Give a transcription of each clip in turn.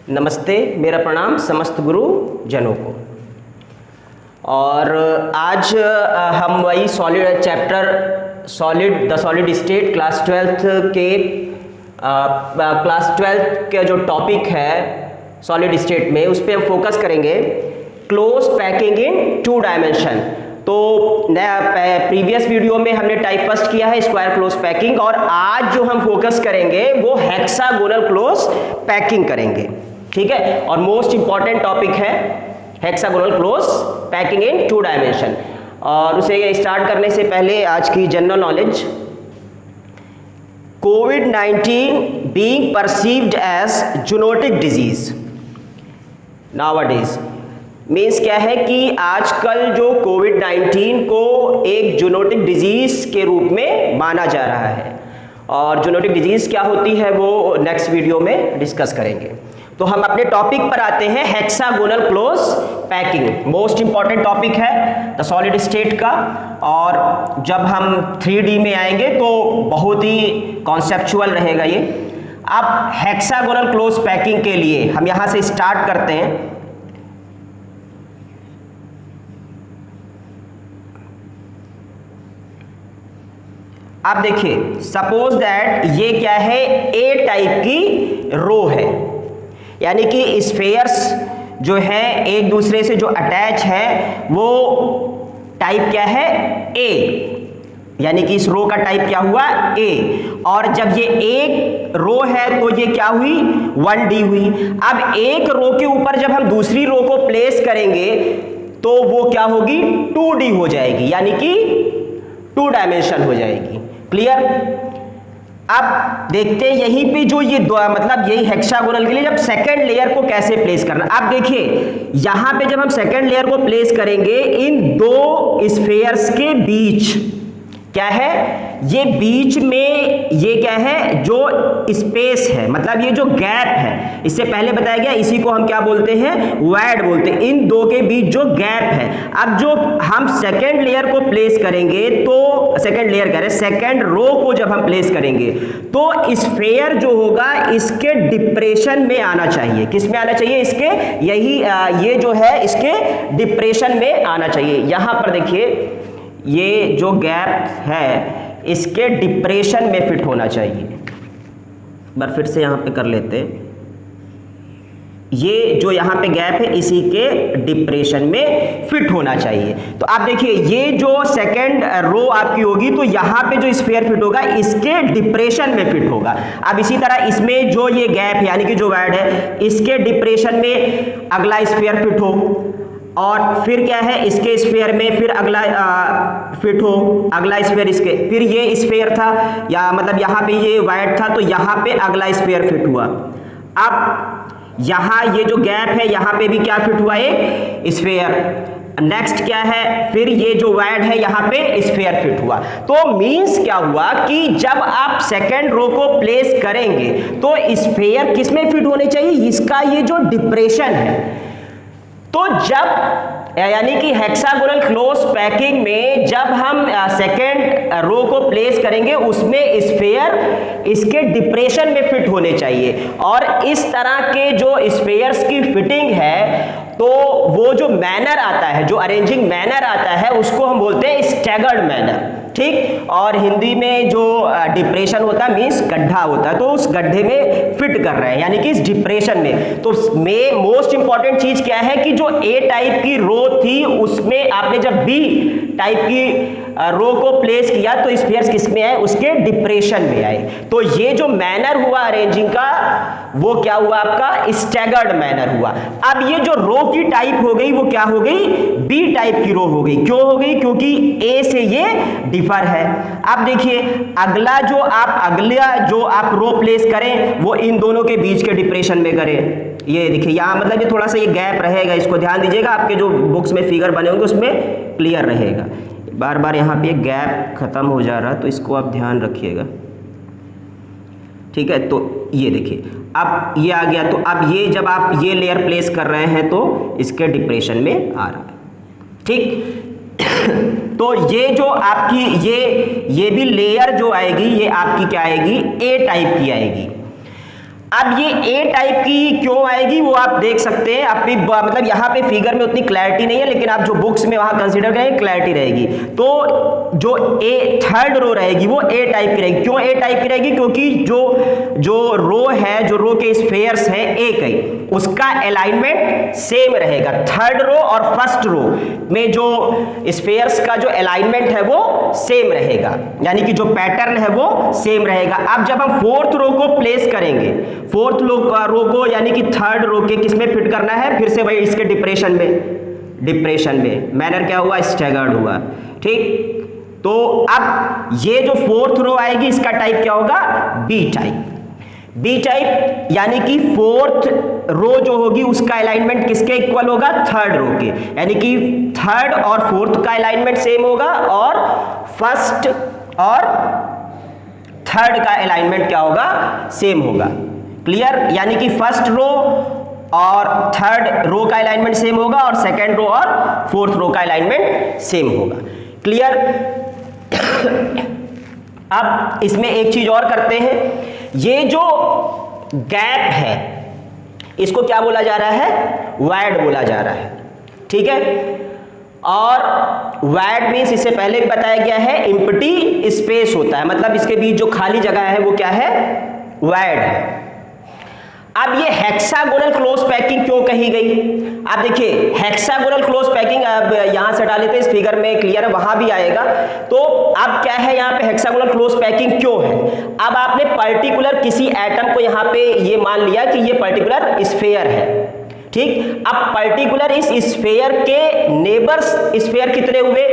नमस्ते, मेरा प्रणाम समस्त गुरु जनों को। और आज हम वही solid chapter the solid state class 12th का जो टॉपिक है सॉलिड स्टेट में, उस पर हम फोकस करेंगे। Close packing in 2 dimension. तो प्रीवियस वीडियो में हमने टाइप फर्स्ट किया है स्क्वायर क्लोज पैकिंग, और आज जो हम फोकस करेंगे वो हेक्सागोनल क्लोज पैकिंग करेंगे। ठीक है, और मोस्ट इंपॉर्टेंट टॉपिक है hexagonal close packing in 2 dimension. और उसे स्टार्ट करने से पहले आज की जनरल नॉलेज। कोविड-19 being perceived as zoonotic disease nowadays. Means क्या है कि आजकल जो कोविड-19 को एक जूनोटिक डिजीज के रूप में माना जा रहा है, और जूनोटिक डिजीज क्या होती है वो नेक्स्ट वीडियो में डिस्कस करेंगे। तो हम अपने टॉपिक पर आते हैं, hexagonal close packing. Most important topic है द सॉलिड स्टेट का, और जब हम 3D में आएंगे तो बहुत ही कॉन्सेप्चुअल रहेगा ये। अब हेक्सागोनल क्लोज पैकिंग के लिए हम यहां से स्टार्ट करते हैं। आप देखिए, सपोज दैट ये क्या है, ए टाइप की रो है, यानी कि स्फेयर्स जो है एक दूसरे से जो अटैच है वो टाइप क्या है, ए, यानी कि इस रो का टाइप क्या हुआ, ए। और जब ये एक रो है तो ये क्या हुई, 1D हुई। अब एक रो के ऊपर जब हम दूसरी रो को प्लेस करेंगे तो वो क्या होगी, 2D हो जाएगी, यानी कि 2 डायमेंशन हो जाएगी। क्लियर। अब देखते हैं यहीं पे जो ये मतलब यही हेक्सागोनल के लिए जब सेकंड लेयर को कैसे प्लेस करना। अब देखिए यहां पे जब हम सेकंड लेयर को प्लेस करेंगे, इन 2 स्फेयर्स के बीच क्या है, ये बीच में ये क्या है, जो स्पेस है, मतलब ये जो गैप है, इससे पहले बताया गया, इसी को हम क्या बोलते हैं, वॉइड बोलते हैं। इन 2 के बीच जो गैप है, अब जो हम सेकंड लेयर को प्लेस करेंगे तो सेकंड लेयर कह रहे हैं, सेकंड रो को जब हम प्लेस करेंगे तो स्फेयर जो होगा इसके डिप्रेशन में आना चाहिए। किस में आना चाहिए, इसके यही ये जो है इसके डिप्रेशन में आना चाहिए। यहां पर देखिए ये जो गैप है इसके डिप्रेशन में फिट होना चाहिए। बार फिर से यहां पे कर लेते हैं, ये जो यहां पे गैप है इसी के डिप्रेशन में फिट होना चाहिए। तो आप देखिए ये जो सेकंड रो आपकी होगी तो यहां पे जो स्फीयर फिट होगा इसके डिप्रेशन में फिट होगा। अब इसी तरह इसमें जो ये गैप है यानी कि जो वॉइड है इसके डिप्रेशन में अगला स्फीयर फिट हो, और फिर क्या है इसके स्फीयर में फिर अगला फिट हो, अगला स्फीयर इसके, फिर ये स्फीयर था या मतलब यहाँ पे ये वाइड था तो यहाँ पे अगला स्फीयर फिट हुआ। अब यहाँ ये जो गैप है यहाँ पे भी क्या फिट हुआ, एक स्फीयर। नेक्स्ट क्या है, फिर ये जो वाइड है यहाँ पे स्फीयर फिट हुआ। तो मींस क्या हुआ कि जब आप सेकेंड रो को प्लेस करेंगे तो स्फीयर किस में फिट होने चाहिए, इसका ये जो डिप्रेशन है। तो जब यानी कि हेक्सागोनल क्लोज पैकिंग में जब हम सेकेंड रो को प्लेस करेंगे उसमें स्फेयर इसके डिप्रेशन में फिट होने चाहिए, और इस तरह के जो स्फेयर्स की फिटिंग है तो वो जो मैनर आता है, जो अरेंजिंग मैनर आता है उसको हम बोलते हैं स्टैगर्ड मैनर। ठीक, और हिंदी में जो डिप्रेशन होता है मीन्स गड्ढा होता है, तो उस गड्ढे में फिट कर रहे हैं यानी कि इस डिप्रेशन में। तो में मोस्ट इंपॉर्टेंट चीज क्या है कि जो ए टाइप की रो थी उसमें आपने जब बी टाइप की रो को प्लेस किया तो स्फीयर्स किस में आए, उसके डिप्रेशन में आए। तो ये जो मैनर हुआ अरेंजिंग का वो क्या हुआ, आपका स्टैगर्ड मैनर हुआ। अब ये जो रो की टाइप हो गई वो क्या हो गई, बी टाइप की रो हो गई। क्यों हो गई, क्योंकि ए से ये डिफर है। अब देखिए अगला जो आप रो प्लेस करें वो इन दोनों के बीच के डिप्रेशन में करें। ये देखिए यहाँ मतलब ये थोड़ा सा ये गैप रहेगा, इसको ध्यान दीजिएगा, आपके जो बुक्स में फिगर बने होंगे उसमें क्लियर रहेगा। बार बार यहाँ पे गैप खत्म हो जा रहा है तो इसको आप ध्यान रखिएगा। ठीक है, तो ये देखिए अब ये आ गया। तो अब ये जब आप ये लेयर प्लेस कर रहे हैं तो इसके डिप्रेशन में आ रहा है। ठीक तो ये जो आपकी ये भी लेयर जो आएगी ये आपकी क्या आएगी, ए टाइप की आएगी। अब ये ए टाइप की क्यों आएगी वो आप देख सकते हैं, अपनी मतलब यहाँ पे फिगर में उतनी क्लैरिटी नहीं है, लेकिन आप जो बुक्स में वहां कंसीडर करें क्लैरिटी रहेगी। तो जो ए थर्ड रो रहेगी वो ए टाइप की रहेगी। क्यों ए टाइप की रहेगी? क्योंकि जो रो है, जो रो के स्फेयर्स हैं एक ही, उसका अलाइनमेंट सेम रहेगा। थर्ड रो और फर्स्ट रो में जो स्फेयर्स का जो अलाइनमेंट है वो सेम रहेगा, यानी कि जो पैटर्न है वो सेम रहेगा। अब जब हम फोर्थ रो को प्लेस करेंगे, फोर्थ रो को यानी कि थर्ड रो के किस में फिट करना है, फिर से वही इसके डिप्रेशन में मैनर क्या हुआ, स्टैगर्ड हुआ। ठीक, तो अब ये जो फोर्थ रो आएगी इसका टाइप क्या होगा, बी टाइप, यानी कि फोर्थ रो जो होगी उसका अलाइनमेंट किसके इक्वल होगा, थर्ड रो के, यानी कि थर्ड और फोर्थ का अलाइनमेंट सेम होगा और फर्स्ट और थर्ड का अलाइनमेंट क्या होगा, सेम होगा। क्लियर? यानी कि फर्स्ट रो और थर्ड रो का अलाइनमेंट सेम होगा और सेकंड रो और फोर्थ रो का अलाइनमेंट सेम होगा। क्लियर? अब इसमें एक चीज और करते हैं, ये जो गैप है इसको क्या बोला जा रहा है, वॉइड बोला जा रहा है। ठीक है, और वॉइड मींस इससे पहले भी बताया गया है एम्प्टी स्पेस होता है, मतलब इसके बीच जो खाली जगह है वो क्या है, वॉइड है। अब ये हेक्सागोनल क्लोज पैकिंग क्यों कही गई? आप देखिए हेक्सागोनल क्लोज पैकिंग, अब यहां से डाले थे इस फिगर में, क्लियर है, वहां भी आएगा। तो अब क्या है यहाँ पे हेक्सागोनल क्लोज पैकिंग क्यों है? अब आपने पर्टिकुलर किसी एटम को यहाँ पे ये मान लिया कि ये पर्टिकुलर स्फेयर है। ठीक, अब पर्टिकुलर इस स्फेयर के नेबर्स स्फेयर कितने हुए,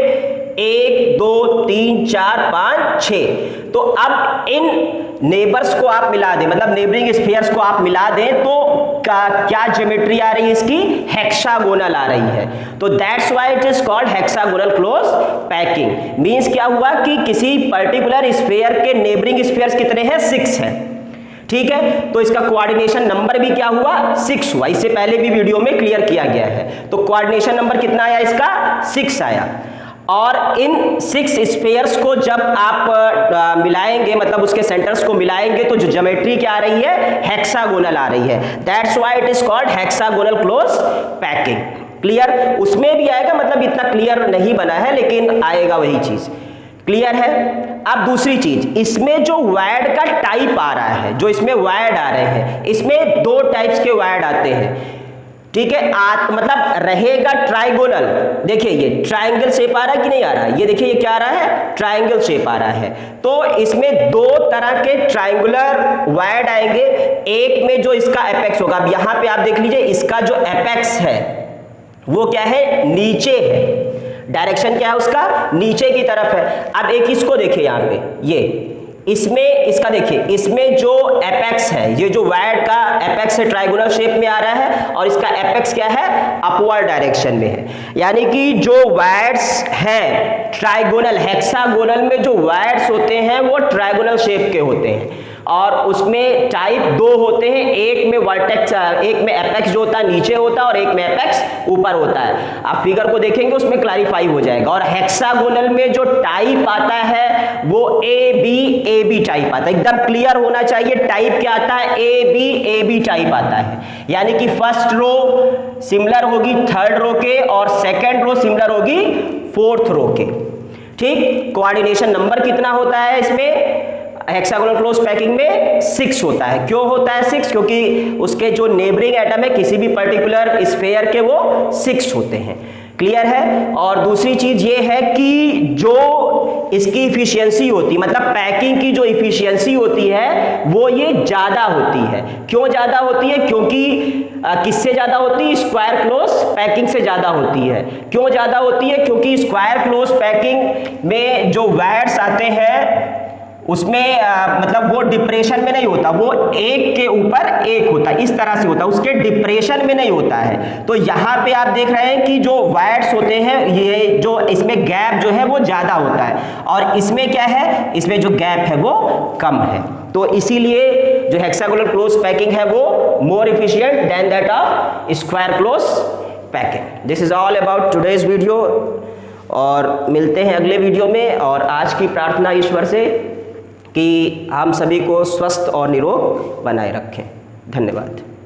1 2 3 4 5 6। तो अब इन नेबर्स को आप मिला दें, मतलब नेबरिंग स्फेयर्स को आप मिला दें, तो क्या ज्योमेट्री आ रही है इसकी, हेक्सागोनल आ रही है। तो that's why it is called hexagonal close packing. Means क्या हुआ कि किसी पर्टिकुलर स्फेयर के नेबरिंग स्फेयर्स कितने हैं, 6 हैं। ठीक है, तो इसका कोऑर्डिनेशन नंबर भी क्या हुआ, 6 हुआ। इससे पहले भी वीडियो में क्लियर किया गया है। तो कोऑर्डिनेशन नंबर कितना आया इसका, 6 आया। और इन 6 स्फेयर्स को जब आप मिलाएंगे, मतलब उसके सेंटर्स को मिलाएंगे, तो जो ज्योमेट्री क्या आ रही है, हेक्सागोनल आ रही है। That's why it is called hexagonal close packing. Clear? उसमें भी आएगा, मतलब इतना क्लियर नहीं बना है लेकिन आएगा वही चीज। क्लियर है? अब दूसरी चीज, इसमें जो वॉइड का टाइप आ रहा है, जो इसमें वॉइड आ रहे हैं, इसमें 2 टाइप्स के वॉइड आते हैं। ठीक है, मतलब रहेगा ट्राइगोनल। देखिए ये ट्राइंगल शेप आ रहा है कि नहीं आ रहा है, ये देखिए ये क्या आ रहा है, ट्राइंगल शेप आ रहा है। तो इसमें 2 तरह के ट्राइंगुलर वॉइड आएंगे। एक में जो इसका एपेक्स होगा, अब यहां पे आप देख लीजिए इसका जो एपेक्स है वो क्या है, नीचे है, डायरेक्शन क्या है उसका, नीचे की तरफ है। अब एक इसको देखिए यहाँ पे, ये इसमें इसका देखिए, इसमें जो एपेक्स है, ये जो वॉइड का एपेक्स है ट्राइगोनल शेप में आ रहा है, और इसका एपेक्स क्या है, अपवर्ड डायरेक्शन में है। यानी कि जो वॉइड्स हैं ट्राइगोनल, हेक्सागोनल में जो वॉइड्स होते हैं वो ट्राइगोनल शेप के होते हैं, और उसमें टाइप 2 होते हैं। एक में वर्टेक्स, एक में एपेक्स जो होता है नीचे होता है और एक में एपेक्स ऊपर होता है। आप फिगर को देखेंगे उसमें क्लैरिफाई हो जाएगा। और हेक्सागोनल में जो टाइप आता है वो ए बी टाइप आता है। एकदम क्लियर होना चाहिए, टाइप क्या आता है, ए बी टाइप आता है। यानी कि फर्स्ट रो सिमिलर होगी थर्ड रो के और सेकेंड रो सिमिलर होगी फोर्थ रो के। ठीक, कोऑर्डिनेशन नंबर कितना होता है इसमें, हेक्सागोनल क्लोज पैकिंग में 6 होता है। क्यों होता है 6? क्योंकि उसके जो नेबरिंग एटम है किसी भी पर्टिकुलर स्फेयर के वो 6 होते हैं। क्लियर है? और दूसरी चीज ये है कि जो इसकी इफिशियंसी होती है, मतलब पैकिंग की जो इफिशियंसी होती है वो ये ज्यादा होती है। क्यों ज्यादा होती है? क्योंकि किससे ज्यादा होती है, स्क्वायर क्लोज पैकिंग से ज्यादा होती है। क्यों ज्यादा होती है? क्योंकि स्क्वायर क्लोज पैकिंग में जो वॉइड्स आते हैं उसमें मतलब वो डिप्रेशन में नहीं होता, वो एक के ऊपर एक होता है, इस तरह से होता है, उसके डिप्रेशन में नहीं होता है। तो यहाँ पे आप देख रहे हैं कि जो वॉइड्स होते हैं, ये जो इसमें गैप जो है वो ज्यादा होता है, और इसमें क्या है, इसमें जो गैप है वो कम है। तो इसीलिए जो हेक्सागोनल क्लोज पैकिंग है वो more efficient then that of square close packing. This is all about today's video, और मिलते हैं अगले वीडियो में। और आज की प्रार्थना ईश्वर से कि हम सभी को स्वस्थ और निरोग बनाए रखें। धन्यवाद।